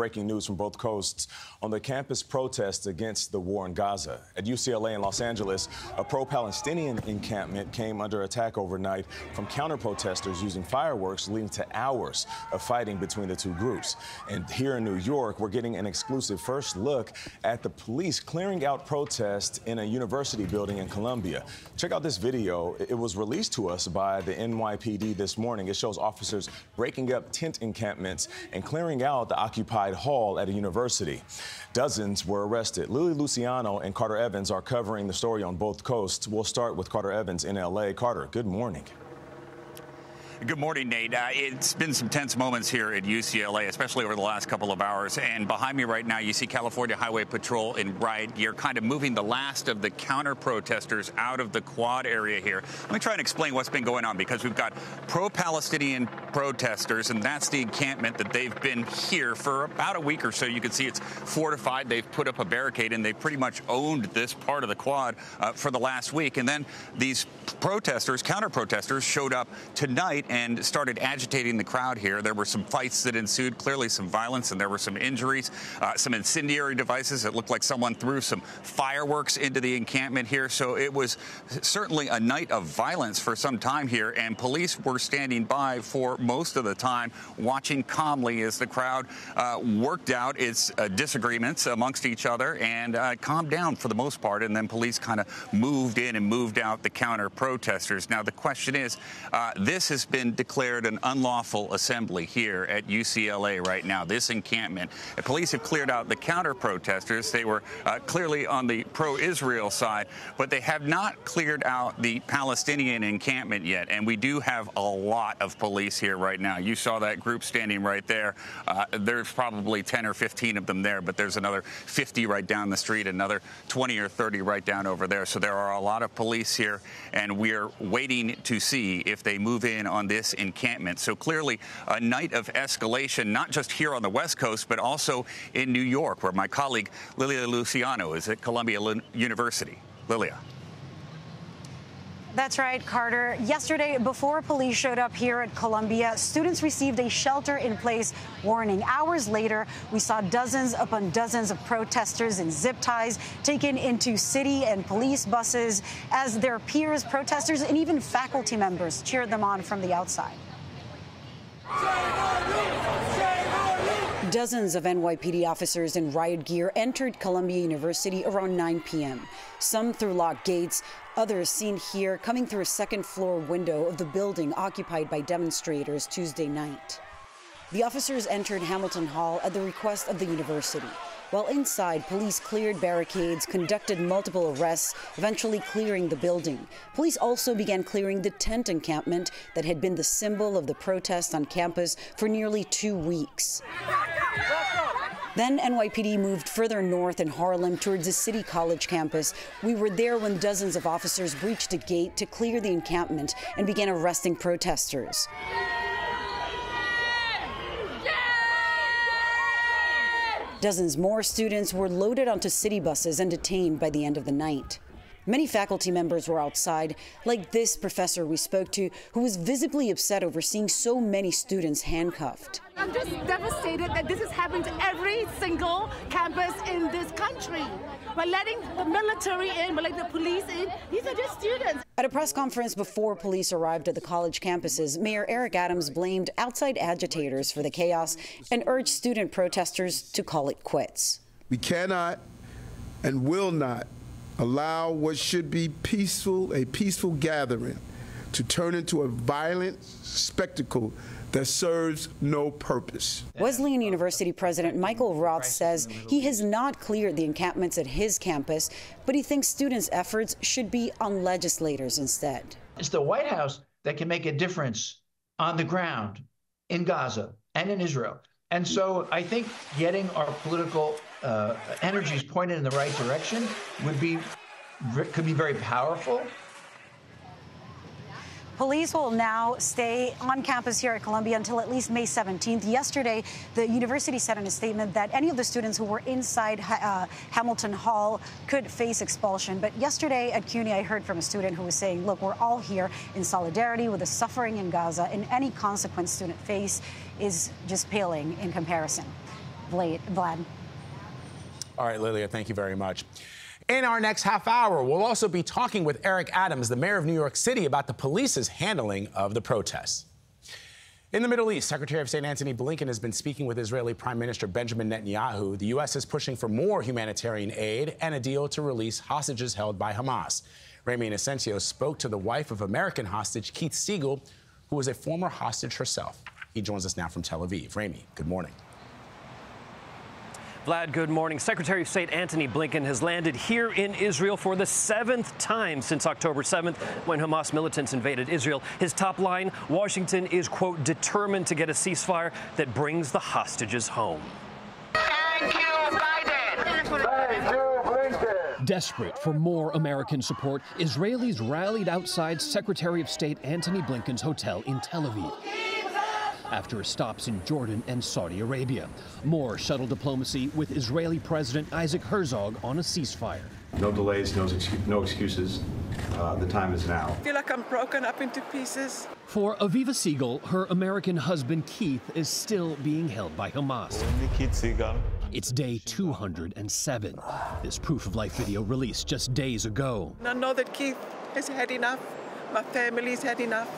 Breaking news from both coasts on the campus protests against the war in Gaza. At UCLA in Los Angeles, a pro-Palestinian encampment came under attack overnight from counter-protesters using fireworks, leading to hours of fighting between the two groups. And here in New York, we're getting an exclusive first look at the police clearing out protests in a university building in Columbia. Check out this video. It was released to us by the NYPD this morning. It shows officers breaking up tent encampments and clearing out the occupied hall at a university. Dozens were arrested. Lily Luciano and Carter Evans are covering the story on both coasts. We'll start with Carter Evans in L.A. Carter, good morning. Good morning, Nate. It's been some tense moments here at UCLA, especially over the last couple of hours. And behind me right now, you see California Highway Patrol in riot gear, kind of moving the last of the counter-protesters out of the quad area here. Let me try and explain what's been going on, because we've got pro-Palestinian protesters, and that's the encampment that they've been here for about a week or so. You can see it's fortified. They've put up a barricade, and they've pretty much owned this part of the quad for the last week. And then these protesters, counter-protesters, showed up tonight and started agitating the crowd here. There were some fights that ensued, clearly some violence, and there were some injuries, some incendiary devices. It looked like someone threw some fireworks into the encampment here. So it was certainly a night of violence for some time here, and police were standing by for most of the time, watching calmly as the crowd worked out its disagreements amongst each other and calmed down for the most part. And then police kind of moved in and moved out the counter-protesters. Now, the question is, this has been declared an unlawful assembly here at UCLA right now, this encampment. Police have cleared out the counter-protesters. They were clearly on the pro-Israel side, but they have not cleared out the Palestinian encampment yet. And we do have a lot of police here right now. You saw that group standing right there. There's probably 10 or 15 of them there, but there's another 50 right down the street, another 20 or 30 right down over there. So there are a lot of police here, and we're waiting to see if they move in on this encampment. So clearly a night of escalation, not just here on the West Coast, but also in New York, where my colleague Lilia Luciano is at Columbia University. Lilia. That's right, Carter. Yesterday, before police showed up here at Columbia, students received a shelter-in-place warning. Hours later, we saw dozens upon dozens of protesters in zip ties taken into city and police buses as their peers, protesters, and even faculty members cheered them on from the outside. Dozens of NYPD officers in riot gear entered Columbia University around 9 p.m. Some through locked gates, others seen here coming through a second-floor window of the building occupied by demonstrators Tuesday night. The officers entered Hamilton Hall at the request of the university. While inside, police cleared barricades, conducted multiple arrests, eventually clearing the building. Police also began clearing the tent encampment that had been the symbol of the protest on campus for nearly 2 weeks. Then NYPD moved further north in Harlem towards the City College campus. We were there when dozens of officers breached a gate to clear the encampment and began arresting protesters. Dozens more students were loaded onto city buses and detained by the end of the night. Many faculty members were outside, like this professor we spoke to, who was visibly upset over seeing so many students handcuffed. I'm just devastated that this is happening to every single campus in this country. We're letting the military in, we're letting the police in. These are just students. At a press conference before police arrived at the college campuses, Mayor Eric Adams blamed outside agitators for the chaos and urged student protesters to call it quits. We cannot and will not allow what should be a peaceful gathering to turn into a violent spectacle that serves no purpose. Wesleyan University President Michael Roth says he has not cleared the encampments at his campus, but he thinks students' efforts should be on legislators instead. It's the White House that can make a difference on the ground in Gaza and in Israel. And so I think getting our political energies pointed in the right direction could be very powerful. Police will now stay on campus here at Columbia until at least May 17th. Yesterday, the university said in a statement that any of the students who were inside Hamilton Hall could face expulsion. But yesterday at CUNY, I heard from a student who was saying, look, we're all here in solidarity with the suffering in Gaza, and any consequence students face is just paling in comparison. Vlad. All right, Lilia, thank you very much. In our next half hour, we'll also be talking with Eric Adams, the mayor of New York City, about the police's handling of the protests. In the Middle East, Secretary of State Antony Blinken has been speaking with Israeli Prime Minister Benjamin Netanyahu. The U.S. is pushing for more humanitarian aid and a deal to release hostages held by Hamas. Ramy Inocencio spoke to the wife of American hostage Keith Siegel, who was a former hostage herself. He joins us now from Tel Aviv. Ramy, good morning. Vlad, good morning. Secretary of State Antony Blinken has landed here in Israel for the 7th time since October 7th, when Hamas militants invaded Israel. His top line, Washington is, quote, determined to get a ceasefire that brings the hostages home. Thank you, Biden. Thank you, Blinken. Desperate for more American support, Israelis rallied outside Secretary of State Antony Blinken's hotel in Tel Aviv after stops in Jordan and Saudi Arabia. More shuttle diplomacy with Israeli President Isaac Herzog on a ceasefire. No delays, no excuses. The time is now. I feel like I'm broken up into pieces. For Aviva Siegel, her American husband Keith is still being held by Hamas. It's day 207. This proof of life video released just days ago. I know that Keith has had enough. My family's had enough.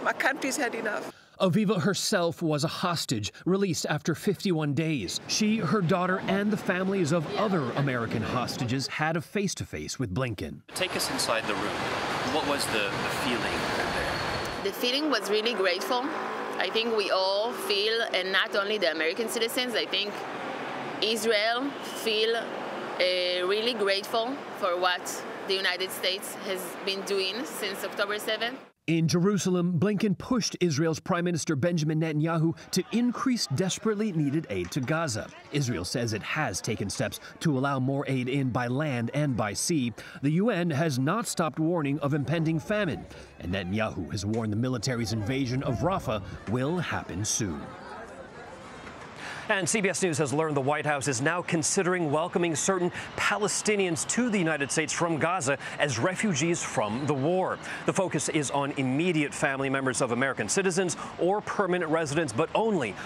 My country's had enough. Aviva herself was a hostage, released after 51 days. She, her daughter, and the families of other American hostages had a face-to-face with Blinken. Take us inside the room. What was the feeling there? The feeling was really grateful. I think we all feel, and not only the American citizens, I think Israel feel really grateful for what the United States has been doing since October 7th. In Jerusalem, Blinken pushed Israel's Prime Minister Benjamin Netanyahu to increase desperately needed aid to Gaza. Israel says it has taken steps to allow more aid in by land and by sea. The UN has not stopped warning of impending famine, and Netanyahu has warned the military's invasion of Rafah will happen soon. And CBS News has learned the White House is now considering welcoming certain Palestinians to the United States from Gaza as refugees from the war. The focus is on immediate family members of American citizens or permanent residents, but only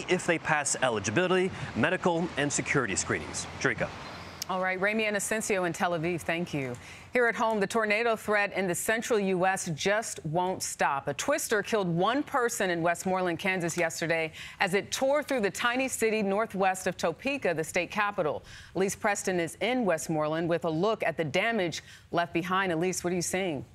if they pass eligibility, medical, and security screenings. Jerika. All right, Ramy Inocencio in Tel Aviv, thank you. Here at home, the tornado threat in the central U.S. just won't stop. A twister killed one person in Westmoreland, Kansas yesterday as it tore through the tiny city northwest of Topeka, the state capital. Elise Preston is in Westmoreland with a look at the damage left behind. Elise, what are you seeing?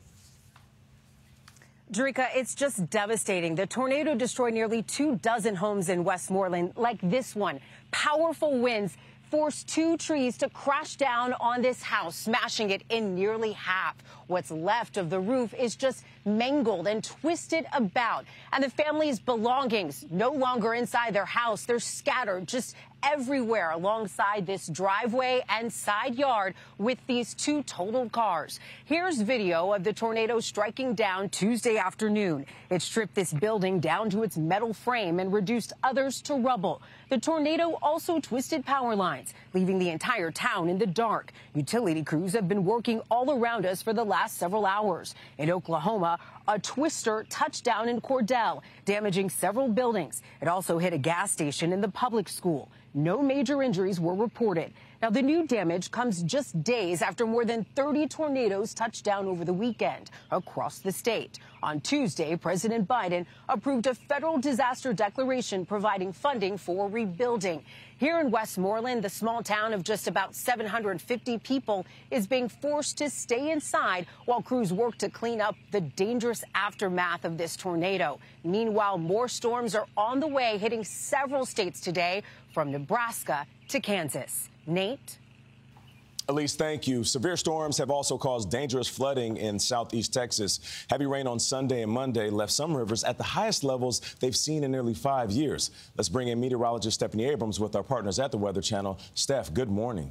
Jerika, it's just devastating. The tornado destroyed nearly 24 homes in Westmoreland, like this one. Powerful winds forced 2 trees to crash down on this house, smashing it in nearly half. What's left of the roof is just mangled and twisted about. And the family's belongings no longer inside their house. They're scattered just everywhere alongside this driveway and side yard with these 2 totaled cars. Here's video of the tornado striking down Tuesday afternoon. It stripped this building down to its metal frame and reduced others to rubble. The tornado also twisted power lines, leaving the entire town in the dark. Utility crews have been working all around us for the last several hours. In Oklahoma, a twister touched down in Cordell, damaging several buildings. It also hit a gas station in the public school. No major injuries were reported. Now, the new damage comes just days after more than 30 tornadoes touched down over the weekend across the state. On Tuesday, President Biden approved a federal disaster declaration providing funding for rebuilding. Here in Westmoreland, the small town of just about 750 people is being forced to stay inside while crews work to clean up the dangerous aftermath of this tornado. Meanwhile, more storms are on the way, hitting several states today, from Nebraska to Kansas. Nate? Elise, thank you. Severe storms have also caused dangerous flooding in southeast Texas. Heavy rain on Sunday and Monday left some rivers at the highest levels they've seen in nearly 5 years. Let's bring in meteorologist Stephanie Abrams with our partners at the Weather Channel. Steph, good morning.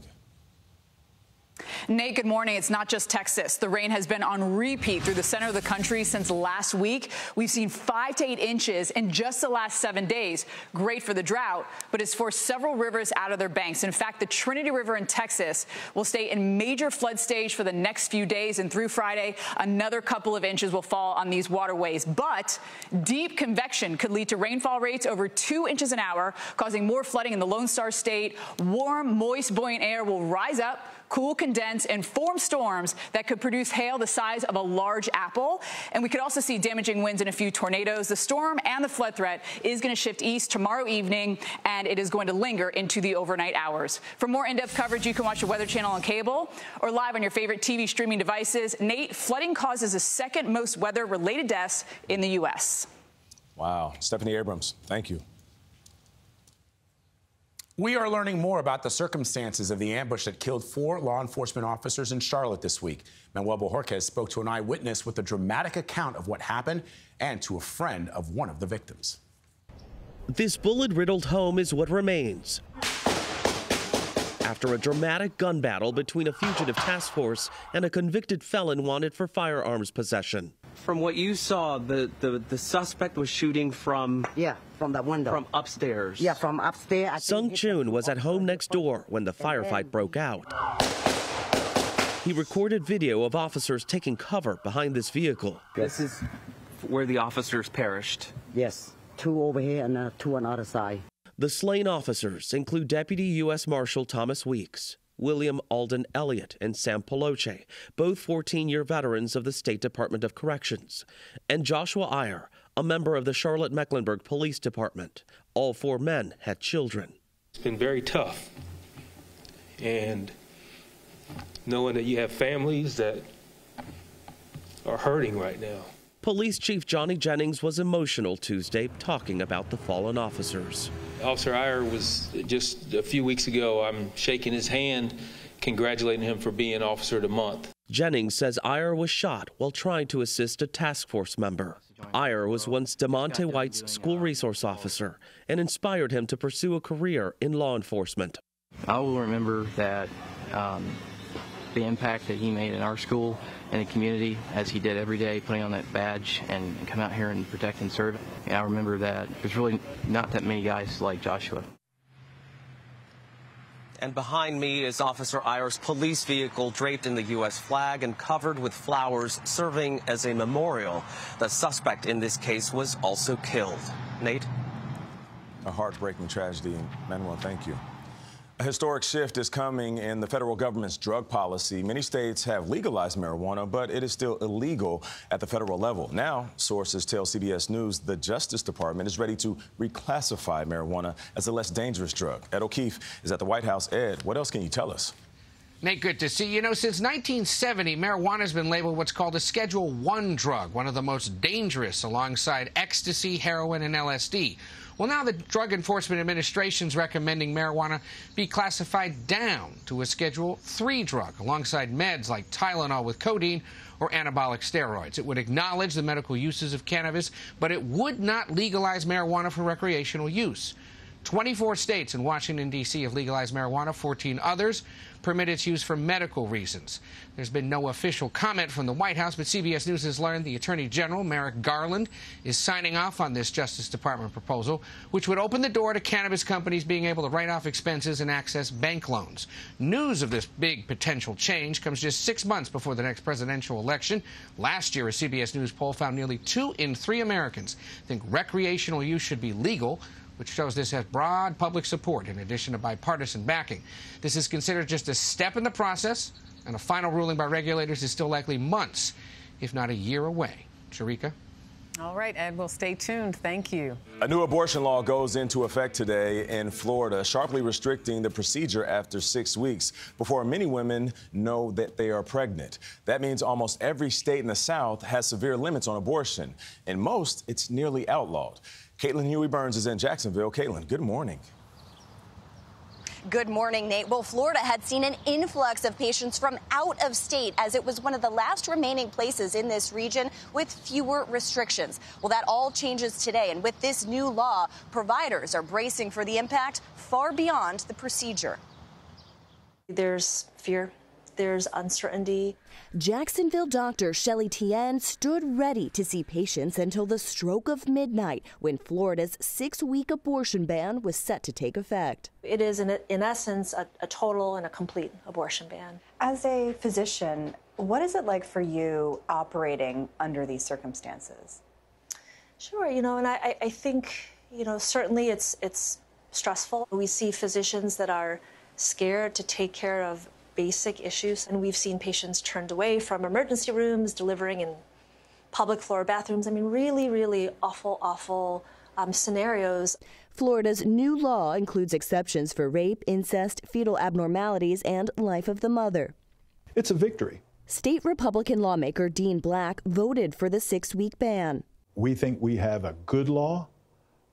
Nate, good morning. It's not just Texas. The rain has been on repeat through the center of the country since last week. We've seen 5 to 8 inches in just the last 7 days. Great for the drought, but it's forced several rivers out of their banks. In fact, the Trinity River in Texas will stay in major flood stage for the next few days, and through Friday, another couple of inches will fall on these waterways. But deep convection could lead to rainfall rates over 2 inches an hour, causing more flooding in the Lone Star State. Warm, moist, buoyant air will rise up, cool, condense, and form storms that could produce hail the size of a large apple. And we could also see damaging winds and a few tornadoes. The storm and the flood threat is going to shift east tomorrow evening, and it is going to linger into the overnight hours. For more in-depth coverage, you can watch the Weather Channel on cable or live on your favorite TV streaming devices. Nate, flooding causes the second most weather-related deaths in the U.S. Wow. Stephanie Abrams, thank you. We are learning more about the circumstances of the ambush that killed 4 law enforcement officers in Charlotte this week. Manuel Bojorquez spoke to an eyewitness with a dramatic account of what happened and to a friend of one of the victims. This bullet-riddled home is what remains after a dramatic gun battle between a fugitive task force and a convicted felon wanted for firearms possession. From what you saw, the suspect was shooting from that window. From upstairs. Yeah, from upstairs. Sung Chun was at home next door when the firefight broke out. He recorded video of officers taking cover behind this vehicle. This is where the officers perished. Yes, 2 over here and 2 on the other side. The slain officers include Deputy U.S. Marshal Thomas Weeks, William Alden Elliott, and Sam Peloche, both 14-year veterans of the State Department of Corrections, and Joshua Iyer, a member of the Charlotte-Mecklenburg Police Department. All 4 men had children. It's been very tough, and knowing that you have families that are hurting right now. Police Chief Johnny Jennings was emotional Tuesday talking about the fallen officers. Officer Iyer was just a few weeks ago, I'm shaking his hand, congratulating him for being Officer of the Month. Jennings says Iyer was shot while trying to assist a task force member. Iyer was once DeMonte White's school resource officer and inspired him to pursue a career in law enforcement. I will remember that the impact that he made in our school and the community, as he did every day, putting on that badge and come out here and protect and serve. And I remember that there's really not that many guys like Joshua. And behind me is Officer Iyer's police vehicle draped in the U.S. flag and covered with flowers, serving as a memorial. The suspect in this case was also killed. Nate? A heartbreaking tragedy. Manuel, thank you. A historic shift is coming in the federal government's drug policy. Many states have legalized marijuana, but it is still illegal at the federal level. Now, sources tell CBS News the Justice Department is ready to reclassify marijuana as a less dangerous drug. Ed O'Keefe is at the White House. Ed, what else can you tell us? Nate, good to see you. You know, since 1970, marijuana has been labeled what's called a Schedule I drug, one of the most dangerous alongside ecstasy, heroin, and LSD. Well, now the Drug Enforcement Administration is recommending marijuana be classified down to a Schedule III drug, alongside meds like Tylenol with codeine or anabolic steroids. It would acknowledge the medical uses of cannabis, but it would not legalize marijuana for recreational use. 24 states and Washington, D.C. have legalized marijuana. 14 others permit its use for medical reasons. There's been no official comment from the White House, but CBS News has learned the Attorney General, Merrick Garland, is signing off on this Justice Department proposal, which would open the door to cannabis companies being able to write off expenses and access bank loans. News of this big potential change comes just 6 months before the next presidential election. Last year, a CBS News poll found nearly 2 in 3 Americans think recreational use should be legal, which shows this has broad public support in addition to bipartisan backing. This is considered just a step in the process, and a final ruling by regulators is still likely months, if not a year away. Sharika? All right, Ed, we'll stay tuned. Thank you. A new abortion law goes into effect today in Florida, sharply restricting the procedure after 6 weeks before many women know that they are pregnant. That means almost every state in the South has severe limits on abortion. In most, it's nearly outlawed. Caitlin Huey-Burns is in Jacksonville. Caitlin, good morning. Good morning, Nate. Well, Florida had seen an influx of patients from out of state as it was one of the last remaining places in this region with fewer restrictions. Well, that all changes today. And with this new law, providers are bracing for the impact far beyond the procedure. There's fear. there's uncertainty. Jacksonville doctor Shelley Tien stood ready to see patients until the stroke of midnight when Florida's 6-week abortion ban was set to take effect. It is, in essence, a total and a complete abortion ban. As a physician, what is it like for you operating under these circumstances? Sure, and I think, certainly it's stressful. We see physicians that are scared to take care of basic issues, and we've seen patients turned away from emergency rooms, delivering in public floor bathrooms. I mean, really, really awful scenarios. Florida's new law includes exceptions for rape, incest, fetal abnormalities, and life of the mother. It's a victory. State Republican lawmaker Dean Black voted for the 6-week ban. We think we have a good law,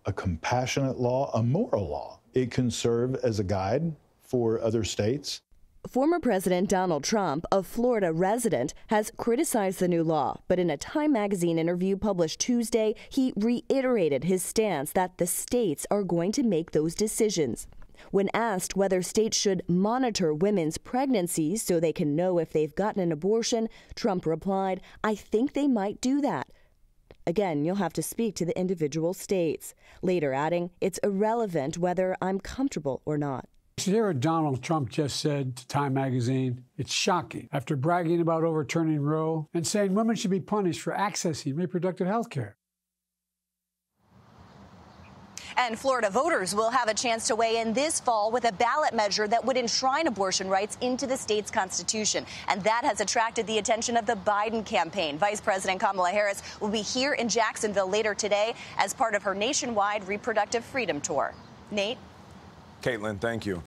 a compassionate law, a moral law. It can serve as a guide for other states. Former President Donald Trump, a Florida resident, has criticized the new law, but in a Time magazine interview published Tuesday, he reiterated his stance that the states are going to make those decisions. When asked whether states should monitor women's pregnancies so they can know if they've gotten an abortion, Trump replied, "I think they might do that." Again, you'll have to speak to the individual states. Later adding, "It's irrelevant whether I'm comfortable or not." Here, Donald Trump just said to Time magazine, "It's shocking," after bragging about overturning Roe and saying women should be punished for accessing reproductive health care. And Florida voters will have a chance to weigh in this fall with a ballot measure that would enshrine abortion rights into the state's constitution. And that has attracted the attention of the Biden campaign. Vice President Kamala Harris will be here in Jacksonville later today as part of her nationwide reproductive freedom tour. Nate? Caitlin, thank you.